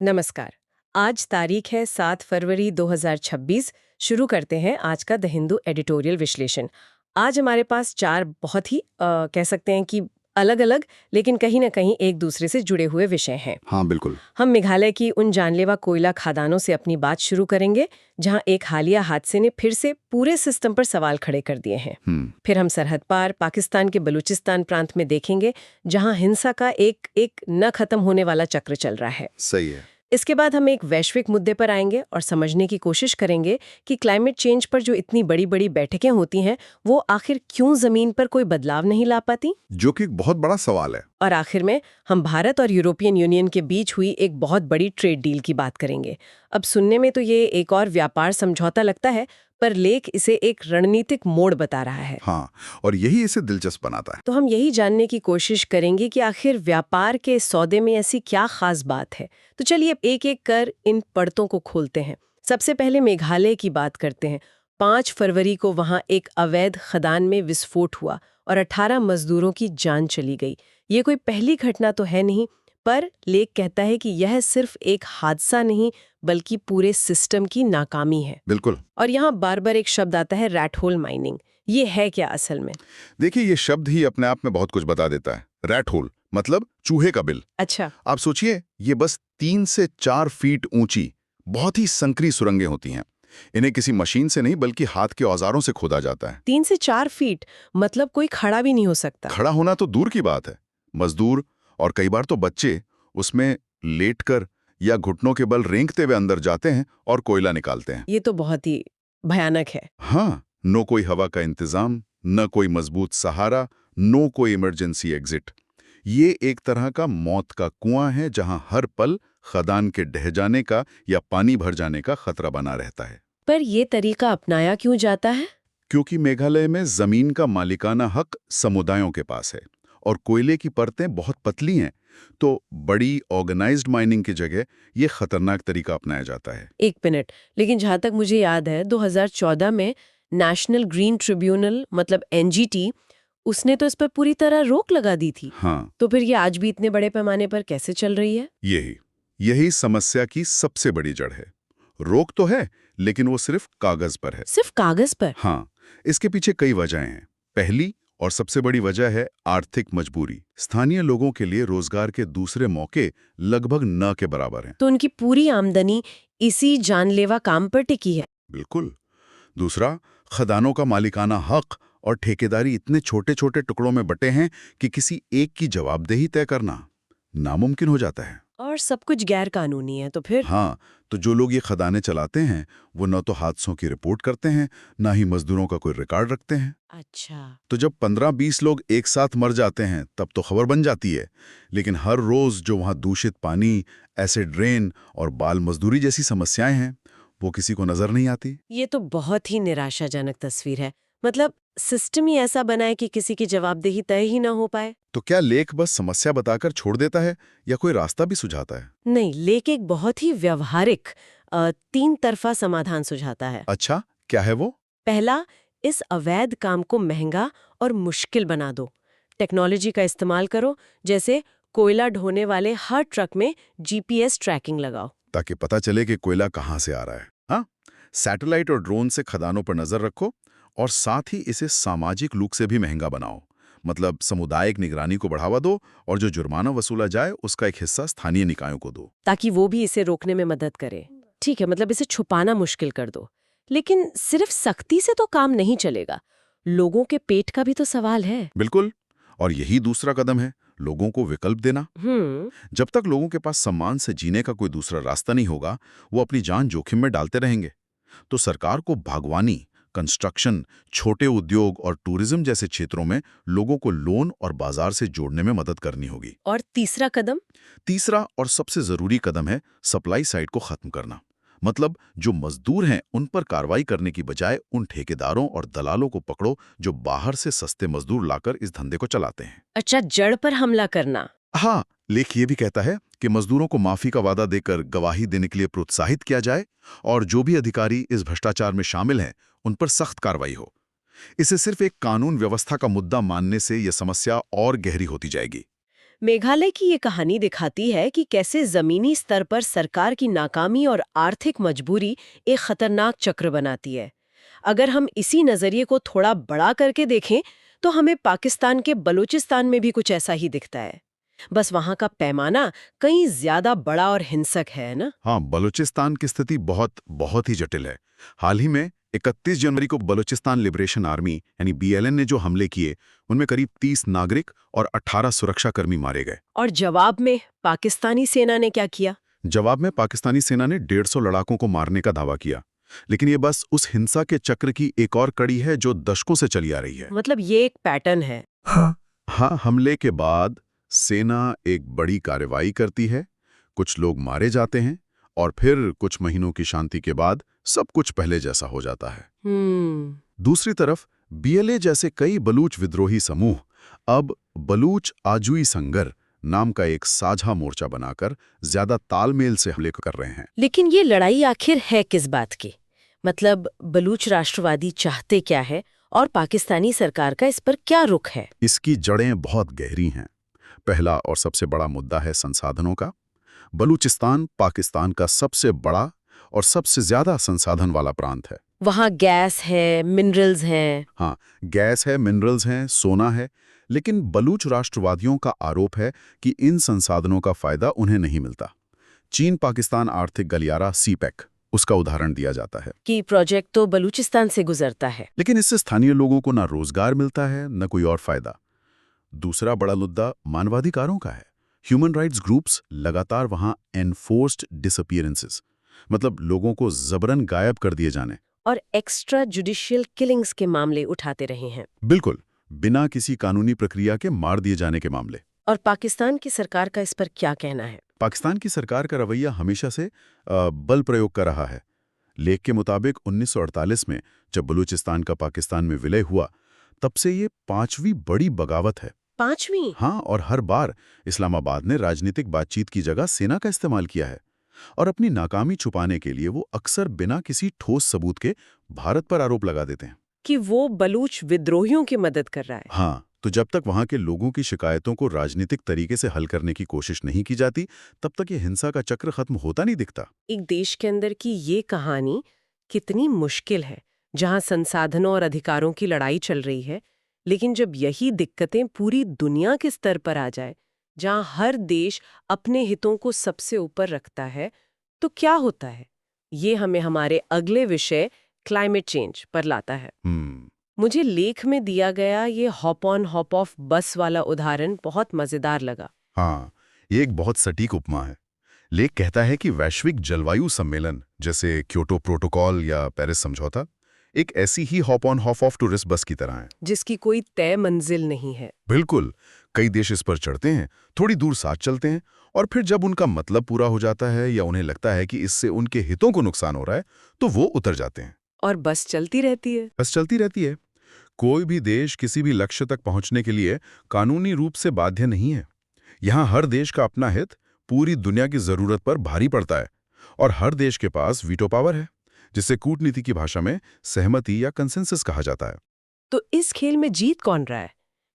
नमस्कार। आज तारीख है 7 फरवरी 2026। शुरू करते हैं आज का द हिंदू एडिटोरियल विश्लेषण। आज हमारे पास चार बहुत ही कह सकते हैं कि अलग-अलग लेकिन कहीं न कहीं एक दूसरे से जुड़े हुए विषय हैं। हाँ, बिल्कुल। हम मेघालय की उन जानलेवा कोयला खदानों से अपनी बात शुरू करेंगे, जहां एक हालिया हादसे ने फिर से पूरे सिस्टम पर सवाल खड़े कर दिए हैं। फिर हम सरहद पार पाकिस्तान के बलूचिस्तान प्रांत में देखेंगे, जहां हिंसा का एक एक न खत्म होने वाला चक्र चल रहा है। सही है। इसके बाद हम एक वैश्विक मुद्दे पर आएंगे और समझने की कोशिश करेंगे कि क्लाइमेट चेंज पर जो इतनी बड़ी बड़ी बैठकें होती हैं, वो आखिर क्यों जमीन पर कोई बदलाव नहीं ला पाती। जो कि एक बहुत बड़ा सवाल है। और आखिर में हम भारत और यूरोपियन यूनियन के बीच हुई एक बहुत बड़ी ट्रेड डील की बात करेंगे। अब सुनने में तो ये एक और व्यापार समझौता लगता है, पर लेख इसे एक रणनीतिक मोड़ बता रहा है। हाँ, और यही इसे दिलचस्प बनाता है। तो हम यही जानने की कोशिश करेंगे कि आखिर व्यापार के इस सौदे में ऐसी क्या खास बात है। तो चलिए एक एक कर इन परतों को खोलते हैं। सबसे पहले मेघालय की बात करते हैं। 5 फरवरी को वहां एक अवैध खदान में विस्फोट हुआ और 18 मजदूरों की जान चली गई। ये कोई पहली घटना तो है नहीं, पर लेख कहता है कि यह सिर्फ एक हादसा नहीं बल्कि पूरे सिस्टम की नाकामी है। बिल्कुल। और यहाँ बार बार एक शब्द आता है, रैट होल माइनिंग। ये है क्या असल में? देखिए, ये शब्द ही अपने आप में बहुत कुछ बता देता है। रैट होल मतलब चूहे का बिल। अच्छा। आप सोचिए, ये बस 3 से 4 फीट ऊंची बहुत ही संकरी सुरंगें होती हैं। इन्हें किसी मशीन से नहीं बल्कि हाथ के औजारों से खोदा जाता है। 3 से 4 फीट मतलब कोई खड़ा भी नहीं हो सकता। खड़ा होना तो दूर की बात है। मजदूर और कई बार तो बच्चे उसमें लेटकर या घुटनों के बल रेंगते हुए अंदर जाते हैं और कोयला निकालते हैं। ये तो बहुत ही भयानक है। हाँ, नो कोई हवा का इंतजाम, न कोई मजबूत सहारा, नो कोई इमरजेंसी एग्जिट। ये एक तरह का मौत का कुआं है जहां हर पल खदान के ढह जाने का या पानी भर जाने का खतरा बना रहता है। पर ये तरीका अपनाया क्यों जाता है? क्योंकि मेघालय में जमीन का मालिकाना हक समुदायों के पास है और कोयले की परतें बहुत पतली हैं, तो बड़ी ऑर्गेनाइज्ड माइनिंग की जगह ये खतरनाक तरीका अपनाया जाता है। एक मिनट, लेकिन जहां तक मुझे याद है 2014 में नेशनल ग्रीन ट्रिब्यूनल मतलब एनजीटी, उसने तो इस पर पूरी तरह रोक लगा दी थी। हाँ, तो फिर ये आज भी इतने बड़े पैमाने पर कैसे चल रही है? यही यही समस्या की सबसे बड़ी जड़ है। रोक तो है, लेकिन वो सिर्फ कागज पर है। सिर्फ कागज पर? हाँ, इसके पीछे कई वजहें हैं। पहली और सबसे बड़ी वजह है आर्थिक मजबूरी। स्थानीय लोगों के लिए रोजगार के दूसरे मौके लगभग न के बराबर हैं। तो उनकी पूरी आमदनी इसी जानलेवा काम पर टिकी है। बिल्कुल। दूसरा, खदानों का मालिकाना हक और ठेकेदारी इतने छोटे छोटे टुकड़ों में बटे हैं कि किसी एक की जवाबदेही तय करना नामुमकिन हो जाता है। और सब कुछ गैर कानूनी है तो फिर? हाँ, तो जो लोग ये खदानें चलाते हैं वो न तो हादसों की रिपोर्ट करते हैं, ना ही मजदूरों का कोई रिकॉर्ड रखते हैं। अच्छा। तो जब 15-20 लोग एक साथ मर जाते हैं तब तो खबर बन जाती है, लेकिन हर रोज जो वहाँ दूषित पानी, एसिड रेन और बाल मजदूरी जैसी समस्याएं हैं, वो किसी को नजर नहीं आती। ये तो बहुत ही निराशाजनक तस्वीर है। मतलब सिस्टम ही ऐसा बना है कि किसी की जवाबदेही तय ही ना हो पाए। तो क्या लेख बस समस्या बताकर छोड़ देता है या कोई रास्ता भी सुझाता है? नहीं, लेकिन एक बहुत ही व्यवहारिक 3 तरफा समाधान सुझाता है। अच्छा, क्या है वो? पहला, इस अवैध काम को महंगा और मुश्किल बना दो। टेक्नोलॉजी का इस्तेमाल करो, जैसे कोयला ढोने वाले हर ट्रक में जीपीएस ट्रैकिंग लगाओ। ताकि पता चले कि कोयला कहाँ से आ रहा है। हाँ, सैटेलाइट और ड्रोन से खदानों पर नजर रखो और साथ ही इसे सामाजिक लूक से भी महंगा बनाओ। मतलब सामुदायिक निगरानी को बढ़ावा दो और जो जुर्माना वसूला जाए उसका एक हिस्सा स्थानीय निकायों को दो। ताकि वो भी इसे रोकने में मदद करे। ठीक है, मतलब इसे छुपाना मुश्किल कर दो। लेकिन सिर्फ सख्ती से तो काम नहीं चलेगा। लोगों के पेट का भी तो सवाल है। बिल्कुल, और यही दूसरा कदम है, लोगों को विकल्प देना। जब तक लोगों के पास सम्मान से जीने का कोई दूसरा रास्ता नहीं होगा, वो अपनी जान जोखिम में डालते रहेंगे। तो सरकार को बागवानी, कंस्ट्रक्शन, छोटे उद्योग और टूरिज्म जैसे क्षेत्रों में लोगों को लोन और बाजार से जोड़ने में मदद करनी होगी। और तीसरा कदम? तीसरा और सबसे जरूरी कदम है सप्लाई साइड को खत्म करना। मतलब जो मजदूर हैं उन पर कार्रवाई करने की बजाय उन ठेकेदारों और दलालों को पकड़ो जो बाहर से सस्ते मजदूर लाकर इस धंधे को चलाते हैं। अच्छा, जड़ पर हमला करना। हाँ, लेख ये भी कहता है कि मजदूरों को माफी का वादा देकर गवाही देने के लिए प्रोत्साहित किया जाए और जो भी अधिकारी इस भ्रष्टाचार में शामिल हैं उन पर सख्त कार्रवाई हो। इसे सिर्फ एक कानून व्यवस्था का मुद्दा मानने से यह समस्या और गहरी होती जाएगी। मेघालय की ये कहानी दिखाती है कि कैसे जमीनी स्तर पर सरकार की नाकामी और आर्थिक मजबूरी एक खतरनाक चक्र बनाती है। अगर हम इसी नजरिए को थोड़ा बड़ा करके देखें तो हमें पाकिस्तान के बलूचिस्तान में भी कुछ ऐसा ही दिखता है। बस वहां का पैमाना कहीं ज्यादा बड़ा और हिंसक है ना। हाँ, बलूचिस्तान की स्थिति बहुत ही जटिल है। हाल ही में 31 जनवरी को बलूचिस्तान लिबरेशन आर्मी यानी BLN ने जो हमले किए, उनमें करीब 30 नागरिक और 18 सुरक्षाकर्मी मारे गए। और जवाब में पाकिस्तानी सेना ने क्या किया? जवाब में पाकिस्तानी सेना ने 150 लड़ाकों को मारने का दावा किया। लेकिन ये बस उस हिंसा के चक्र की एक और कड़ी है जो दशकों से चली आ रही है। मतलब ये एक पैटर्न है। हाँ, हमले के बाद सेना एक बड़ी कार्रवाई करती है, कुछ लोग मारे जाते हैं और फिर कुछ महीनों की शांति के बाद सब कुछ पहले जैसा हो जाता है। दूसरी तरफ BLA जैसे कई बलूच विद्रोही समूह अब बलूच आजुई संगर नाम का एक साझा मोर्चा बनाकर ज्यादा तालमेल से हमले कर रहे हैं। लेकिन ये लड़ाई आखिर है किस बात की? मतलब बलूच राष्ट्रवादी चाहते क्या है और पाकिस्तानी सरकार का इस पर क्या रुख है? इसकी जड़ें बहुत गहरी हैं। पहला और सबसे बड़ा मुद्दा है संसाधनों का। बलूचिस्तान पाकिस्तान का सबसे बड़ा और सबसे ज्यादा संसाधन वाला प्रांत है। वहाँ गैस है, मिनरल्स हैं। हाँ, गैस है, मिनरल्स हैं, सोना है। लेकिन बलूच राष्ट्रवादियों का आरोप है कि इन संसाधनों का फायदा उन्हें नहीं मिलता। चीन पाकिस्तान आर्थिक गलियारा CPEC, उसका उदाहरण दिया जाता है कि प्रोजेक्ट तो बलूचिस्तान से गुजरता है, लेकिन इससे स्थानीय लोगों को ना रोजगार मिलता है न कोई और फायदा। दूसरा बड़ा मुद्दा मानवाधिकारों का है। ह्यूमन राइट्स ग्रुप्स लगातार वहां एनफोर्स्ड डिसअपीयरेंसेस, मतलब लोगों को जबरन गायब कर दिए जाने और एक्स्ट्रा जुडिशियल किलिंग्स के मामले उठाते रहे हैं। बिल्कुल, बिना किसी कानूनी प्रक्रिया के मार दिए जाने के मामले। और पाकिस्तान की सरकार का इस पर क्या कहना है? पाकिस्तान की सरकार का रवैया हमेशा से बल प्रयोग का रहा है। लेख के मुताबिक 1948 में जब बलूचिस्तान का पाकिस्तान में विलय हुआ, तब से ये 5वीं बड़ी बगावत है। 5वीं? हाँ, और हर बार इस्लामाबाद ने राजनीतिक बातचीत की जगह सेना का इस्तेमाल किया है और अपनी नाकामी छुपाने के लिए वो अक्सर बिना किसी ठोस सबूत के भारत पर आरोप लगा देते हैं कि वो बलूच विद्रोहियों की मदद कर रहा है। हाँ, तो जब तक वहां के लोगों की शिकायतों को राजनीतिक तरीके से हल करने की कोशिश नहीं की जाती, तब तक ये हिंसा का चक्र खत्म होता नहीं दिखता। एक देश के अंदर की ये कहानी कितनी मुश्किल है, जहां संसाधनों और अधिकारों की लड़ाई चल रही है, लेकिन जब यही दिक्कतें पूरी दुनिया के स्तर पर आ जाए, जहां हर देश अपने हितों को सबसे ऊपर रखता है, तो क्या होता है? ये हमें हमारे अगले विषय क्लाइमेट चेंज पर लाता है। मुझे लेख में दिया गया ये हॉप ऑन हॉप ऑफ बस वाला उदाहरण बहुत मजेदार लगा। हाँ, ये एक बहुत सटीक उपमा है। लेख कहता है कि वैश्विक जलवायु सम्मेलन जैसे क्योटो प्रोटोकॉल या पेरिस समझौता एक ऐसी ही hop on hop off tourist bus की तरह है, जिसकी कोई तय मंजिल नहीं है। बिल्कुल, कई देश इस पर चढ़ते हैं, थोड़ी दूर साथ चलते हैं और फिर जब उनका मतलब पूरा हो जाता है या उन्हें लगता है कि इससे उनके हितों को नुकसान हो रहा है, तो वो उतर जाते हैं और बस चलती रहती है। बस चलती रहती है। कोई भी देश किसी भी लक्ष्य तक पहुंचने के लिए कानूनी रूप से बाध्य नहीं है। यहाँ हर देश का अपना हित पूरी दुनिया की जरूरत पर भारी पड़ता है और हर देश के पास वीटो पावर है, जिसे कूटनीति की भाषा में सहमति या कंसेंसस कहा जाता है। तो इस खेल में जीत कौन रहा है?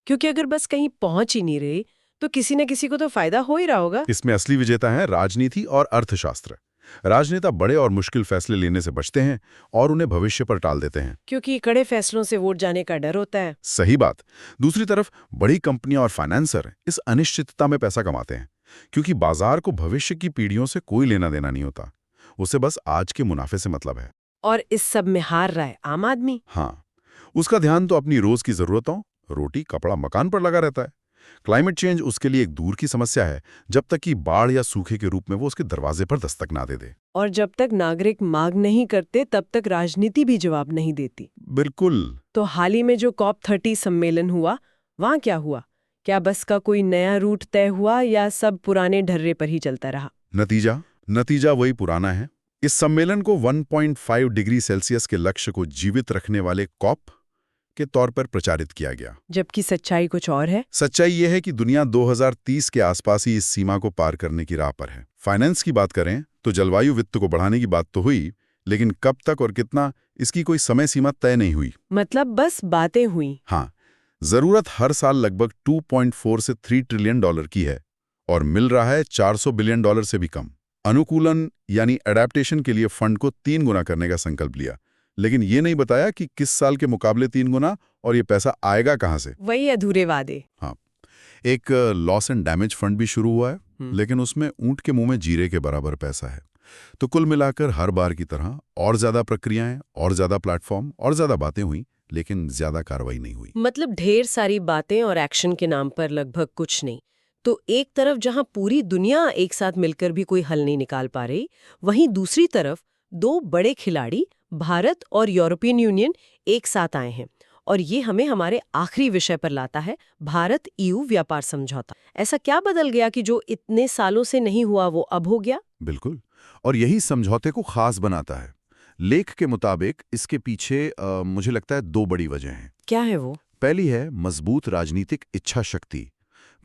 क्योंकि अगर बस कहीं पहुंच ही नहीं रही, तो किसी न किसी को तो फायदा हो ही रहा होगा। इसमें असली विजेता है राजनीति और अर्थशास्त्र। राजनेता बड़े और मुश्किल फैसले लेने से बचते हैं और उन्हें भविष्य पर टाल देते हैं, क्योंकि कड़े फैसलों से वोट जाने का डर होता है। सही बात। दूसरी तरफ बड़ी कंपनियां और फाइनेंसर इस अनिश्चितता में पैसा कमाते हैं, क्योंकि बाजार को भविष्य की पीढ़ियों से कोई लेना देना नहीं होता, उसे बस आज के मुनाफे से मतलब है। और इस सब में हार रहा है आम आदमी। हाँ, उसका ध्यान तो अपनी रोज की जरूरतों, रोटी कपड़ा मकान पर लगा रहता है। क्लाइमेट चेंज उसके लिए एक दूर की समस्या है, जब तक कि बाढ़ या सूखे के रूप में वो उसके दरवाजे पर दस्तक ना दे दे। और जब तक नागरिक मांग नहीं करते, तब तक राजनीति भी जवाब नहीं देती। बिल्कुल। तो हाल ही में जो COP30 सम्मेलन हुआ, वहाँ क्या हुआ? क्या बस का कोई नया रूट तय हुआ या सब पुराने ढर्रे पर ही चलता रहा? नतीजा वही पुराना है। इस सम्मेलन को 1.5 डिग्री सेल्सियस के लक्ष्य को जीवित रखने वाले कॉप के तौर पर प्रचारित किया गया, जबकि सच्चाई कुछ और है। सच्चाई यह है कि दुनिया 2030 के आसपास ही इस सीमा को पार करने की राह पर है। फाइनेंस की बात करें तो जलवायु वित्त को बढ़ाने की बात तो हुई, लेकिन कब तक और कितना, इसकी कोई समय सीमा तय नहीं हुई। मतलब बस बातें हुई। हाँ, जरूरत हर साल लगभग 2.4 से 3 ट्रिलियन डॉलर की है और मिल रहा है 400 बिलियन डॉलर से भी कम। अनुकूलन यानी एडेप्टेशन के लिए फंड को 3 गुना करने का संकल्प लिया, लेकिन ये नहीं बताया कि किस साल के मुकाबले 3 गुना और ये पैसा आएगा कहां से। वही अधूरे वादे। हाँ, एक लॉस एंड डैमेज फंड भी शुरू हुआ है, लेकिन उसमें ऊंट के मुंह में जीरे के बराबर पैसा है। तो कुल मिलाकर हर बार की तरह और ज्यादा प्रक्रियाएं और ज्यादा प्लेटफॉर्म और ज्यादा बातें हुई, लेकिन ज्यादा कार्रवाई नहीं हुई। मतलब ढेर सारी बातें और एक्शन के नाम पर लगभग कुछ नहीं। तो एक तरफ जहां पूरी दुनिया एक साथ मिलकर भी कोई हल नहीं निकाल पा रही, वहीं दूसरी तरफ दो बड़े खिलाड़ी भारत और यूरोपियन यूनियन एक साथ आए हैं। और ये हमें हमारे आखिरी विषय पर लाता है, भारत EU व्यापार समझौता। ऐसा क्या बदल गया कि जो इतने सालों से नहीं हुआ वो अब हो गया? बिल्कुल, और यही समझौते को खास बनाता है। लेख के मुताबिक इसके पीछे मुझे लगता है 2 बड़ी वजह हैं। क्या है वो? पहली है मजबूत राजनीतिक इच्छा शक्ति।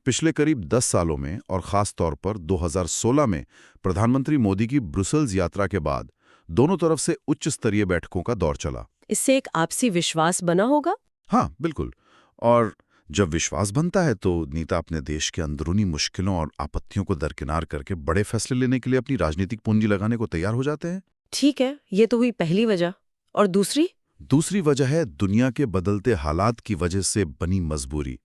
पिछले करीब 10 सालों में और खास तौर पर 2016 में प्रधानमंत्री मोदी की ब्रुसेल्स यात्रा के बाद दोनों तरफ से उच्च स्तरीय बैठकों का दौर चला। इससे एक आपसी विश्वास बना होगा? हाँ, बिल्कुल। और जब विश्वास बनता है तो नेता अपने देश के अंदरूनी मुश्किलों और आपत्तियों को दरकिनार करके बड़े फैसले लेने के लिए अपनी राजनीतिक पूंजी लगाने को तैयार हो जाते हैं। ठीक है, ये तो हुई पहली वजह। और दूसरी? दूसरी वजह है दुनिया के बदलते हालात की वजह से बनी मजबूरी,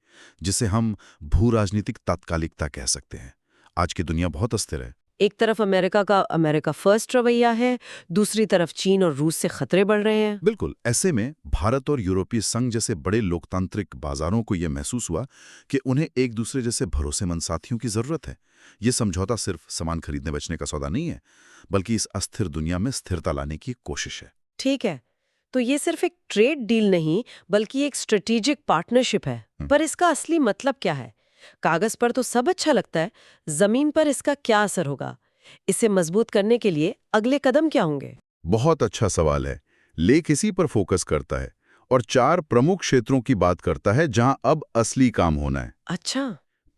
जिसे हम भू राजनीतिक तात्कालिकता कह सकते हैं। आज की दुनिया बहुत अस्थिर है। एक तरफ अमेरिका का अमेरिका फर्स्ट रवैया है, दूसरी तरफ चीन और रूस से खतरे बढ़ रहे हैं। बिल्कुल, ऐसे में भारत और यूरोपीय संघ जैसे बड़े लोकतांत्रिक बाजारों को यह महसूस हुआ कि उन्हें एक दूसरे जैसे भरोसेमंद साथियों की जरूरत है। ये समझौता सिर्फ सामान खरीदने बेचने का सौदा नहीं है, बल्कि इस अस्थिर दुनिया में स्थिरता लाने की एक कोशिश है। ठीक है, तो ये सिर्फ एक ट्रेड डील नहीं, बल्कि एक स्ट्रेटेजिक पार्टनरशिप है। पर इसका असली मतलब क्या है? कागज पर तो सब अच्छा लगता है, जमीन पर इसका क्या असर होगा? इसे मजबूत करने के लिए अगले कदम क्या होंगे? बहुत अच्छा सवाल है। लेख इसी पर फोकस करता है और 4 प्रमुख क्षेत्रों की बात करता है जहां अब असली काम होना है। अच्छा।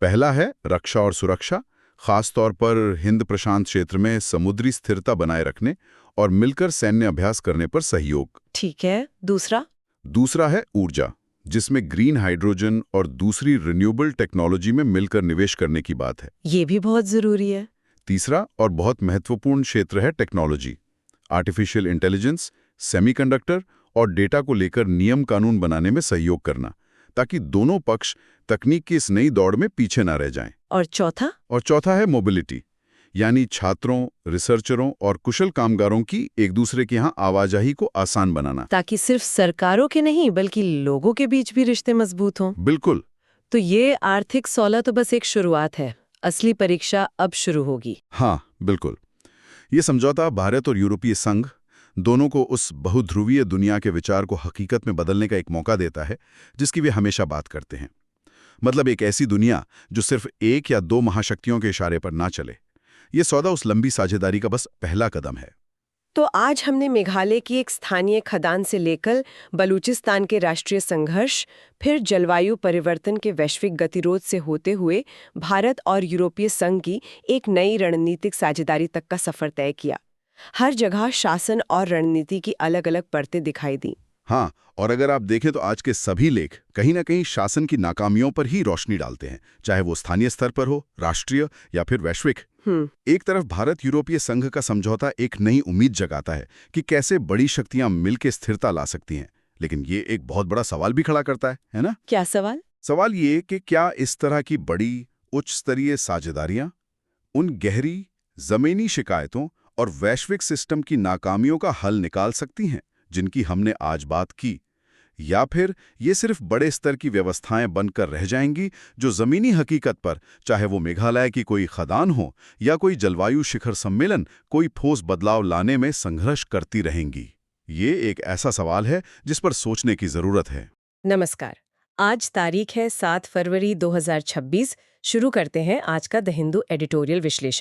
पहला है रक्षा और सुरक्षा, खास तौर पर हिंद प्रशांत क्षेत्र में समुद्री स्थिरता बनाए रखने और मिलकर सैन्य अभ्यास करने पर सहयोग। ठीक है, दूसरा? दूसरा है ऊर्जा, जिसमें ग्रीन हाइड्रोजन और दूसरी रिन्यूएबल टेक्नोलॉजी में मिलकर निवेश करने की बात है। ये भी बहुत जरूरी है। तीसरा और बहुत महत्वपूर्ण क्षेत्र है टेक्नोलॉजी, आर्टिफिशियल इंटेलिजेंस, सेमीकंडक्टर और डेटा को लेकर नियम कानून बनाने में सहयोग करना, ताकि दोनों पक्ष तकनीक की इस नई दौड़ में पीछे ना रह जाएं। और चौथा? और चौथा है मोबिलिटी, यानी छात्रों, रिसर्चरों और कुशल कामगारों की एक दूसरे के यहाँ आवाजाही को आसान बनाना, ताकि सिर्फ सरकारों के नहीं बल्कि लोगों के बीच भी रिश्ते मजबूत हों। बिल्कुल। तो ये आर्थिक सौला तो बस एक शुरुआत है, असली परीक्षा अब शुरू होगी। हाँ, बिल्कुल। ये समझौता भारत और यूरोपीय संघ दोनों को उस बहुध्रुवीय दुनिया के विचार को हकीकत में बदलने का एक मौका देता है, जिसकी वे हमेशा बात करते हैं। मतलब एक ऐसी दुनिया जो सिर्फ एक या 2 महाशक्तियों के इशारे पर ना चले। ये सौदा उस लंबी साझेदारी का बस पहला कदम है। तो आज हमने मेघालय की एक स्थानीय खदान से लेकर बलूचिस्तान के राष्ट्रीय संघर्ष, फिर जलवायु परिवर्तन के वैश्विक गतिरोध से होते हुए भारत और यूरोपीय संघ की एक नई रणनीतिक साझेदारी तक का सफर तय किया। हर जगह शासन और रणनीति की अलग-अलग परतें दिखाई दी। हाँ, और अगर आप देखें तो आज के सभी लेख कहीं ना कहीं शासन की नाकामियों पर ही रोशनी डालते हैं, चाहे वो स्थानीय स्तर पर हो, राष्ट्रीय या फिर वैश्विक। एक तरफ भारत यूरोपीय संघ का समझौता एक नई उम्मीद जगाता है कि कैसे बड़ी शक्तियां मिलकर स्थिरता ला सकती हैं, लेकिन ये एक बहुत बड़ा सवाल भी खड़ा करता है ना? क्या सवाल? सवाल ये कि क्या इस तरह की बड़ी उच्च स्तरीय साझेदारियां उन गहरी जमीनी शिकायतों और वैश्विक सिस्टम की नाकामियों का हल निकाल सकती हैं जिनकी हमने आज बात की, या फिर ये सिर्फ बड़े स्तर की व्यवस्थाएं बनकर रह जाएंगी जो जमीनी हकीकत पर, चाहे वो मेघालय की कोई खदान हो या कोई जलवायु शिखर सम्मेलन, कोई ठोस बदलाव लाने में संघर्ष करती रहेंगी? ये एक ऐसा सवाल है जिस पर सोचने की जरूरत है। नमस्कार, आज तारीख है 7 फरवरी 2026। शुरू करते हैं आज का द हिंदू एडिटोरियल विश्लेषण।